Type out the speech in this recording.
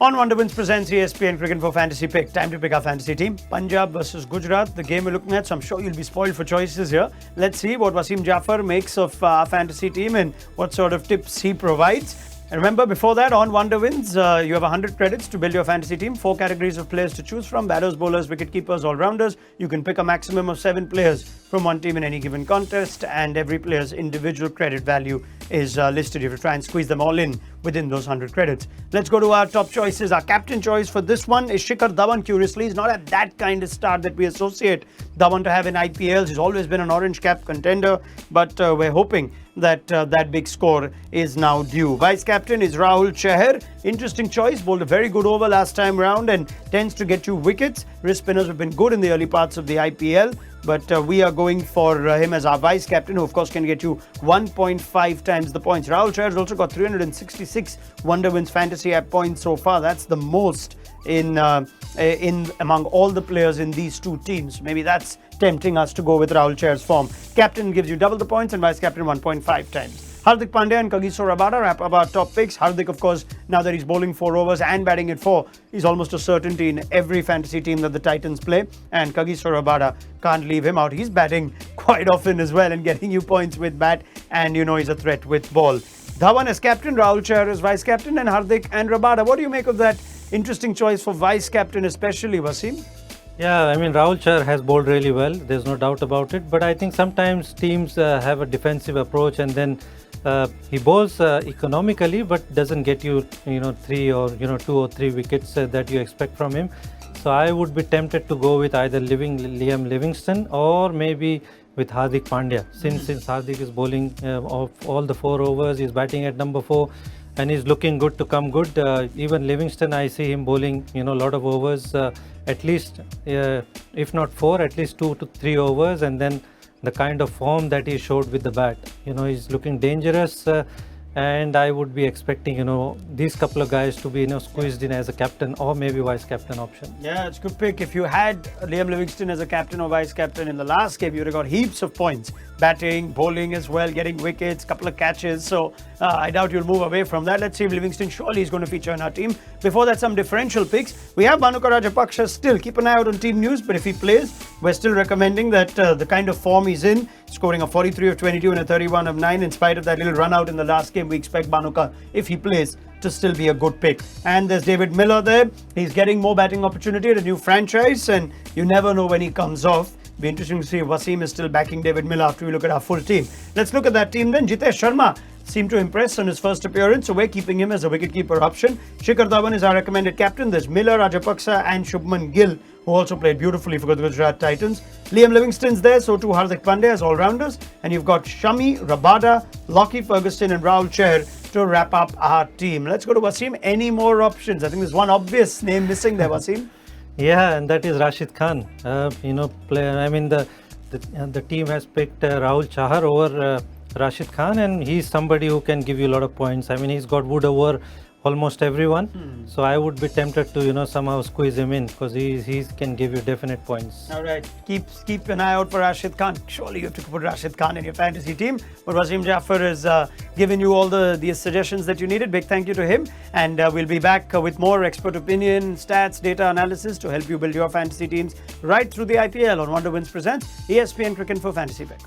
On Wonderwins presents ESPN Cricinfo Fantasy Pick. Time to pick our fantasy team. Punjab versus Gujarat, the game we're looking at. So I'm sure you'll be spoiled for choices here. Let's see what Wasim Jaffer makes of our fantasy team and what sort of tips he provides. And remember, before that, on Wonderwins, you have 100 credits to build your fantasy team. 4 categories of players to choose from: batters, bowlers, wicket keepers, all-rounders. You can pick a maximum of 7 players from one team in any given contest, and every player's individual credit value is listed. You have to try and squeeze them all in within those 100 credits. Let's go to our top choices. Our captain choice for this one is SHIKHAR Dhawan. Curiously, he's not at that kind of start that we associate Dhawan to have in IPLs. He's always been an orange cap contender, but we're hoping that that big score is now due. Vice captain is RAHUL Chahar. Interesting choice. Bowled a very good over last time round and tends to get you wickets. Wrist spinners have been good in the early parts of the IPL, but we are going for him as our vice captain, who of course can get you 1.5 times the points. RAHUL Chahar has also got 366 Wonderwins fantasy app points so far. That's the most in among all the players in these two teams. Maybe that's tempting us to go with RAHUL Chahar's form. Captain gives you double the points and vice captain 1.5 times. HARDIK Pandya and KAGISO RABADA wrap up our top picks. HARDIK, of course, now that he's bowling 4 overs and batting at 4, he's almost a certainty in every fantasy team that the Titans play. And KAGISO RABADA, can't leave him out. He's batting quite often as well and getting you points with bat, and you know he's a threat with ball. Dhawan as captain, RAHUL Chahar as vice captain, and HARDIK and RABADA. What do you make of that interesting choice for vice captain especially, Wasim? Yeah, I mean, RAHUL Chahar has bowled really well. There's no doubt about it. But I think sometimes teams have a defensive approach, and then he bowls economically, but doesn't get you, 3 or 2 or 3 wickets that you expect from him. So I would be tempted to go with either Liam Livingstone or maybe with HARDIK Pandya. Since HARDIK is bowling of all the 4 overs, he's batting at number 4. And he's looking good to come good. Even Livingstone, I see him bowling, a lot of overs, at least, if not 4, at least 2 to 3 overs. And then the kind of form that he showed with the bat, he's looking dangerous. And I would be expecting, these couple of guys to be, squeezed in as a captain or maybe vice captain option. Yeah, it's a good pick. If you had Liam Livingstone as a captain or vice captain in the last game, you would have got heaps of points. Batting, bowling as well, getting wickets, couple of catches. So I doubt you'll move away from that. Let's see if Livingstone surely is going to feature in our team. Before that, some differential picks. We have Bhanuka Rajapaksa still. Keep an eye out on team news, but if he plays, we're still recommending that the kind of form he's in, scoring a 43 of 22 and a 31 of 9, in spite of that little run out in the last game, we expect Bhanuka, if he plays, to still be a good pick. And there's David Miller there. He's getting more batting opportunity at a new franchise, and you never know when he comes off. Be interesting to see if Wasim is still backing David Miller after we look at our full team. Let's look at that team then. Jitesh Sharma seemed to impress on his first appearance, so we're keeping him as a wicketkeeper option. SHIKHAR Dhawan is our recommended captain. There's Miller, Rajapaksa and Shubman Gill, who also played beautifully for the Gujarat Titans. Liam Livingstone's there, so too HARDIK Pandya as all-rounders. And you've got Shami, Rabada, Lockie Ferguson and RAHUL Chahar to wrap up our team. Let's go to Wasim. Any more options? I think there's one obvious name missing there, Wasim. Yeah, and that is Rashid Khan. The team has picked RAHUL Chahar over Rashid Khan, and he's somebody who can give you a lot of points. I mean, he's got wood over almost everyone. So I would be tempted to, somehow squeeze him in, because he can give you definite points. All right. Keep an eye out for Rashid Khan. Surely you have to put Rashid Khan in your fantasy team. But Wasim Jaffer has given you all the suggestions that you needed. Big thank you to him. And we'll be back with more expert opinion, stats, data analysis to help you build your fantasy teams right through the IPL on Wonderwins Presents ESPN Cricinfo Fantasy Pick.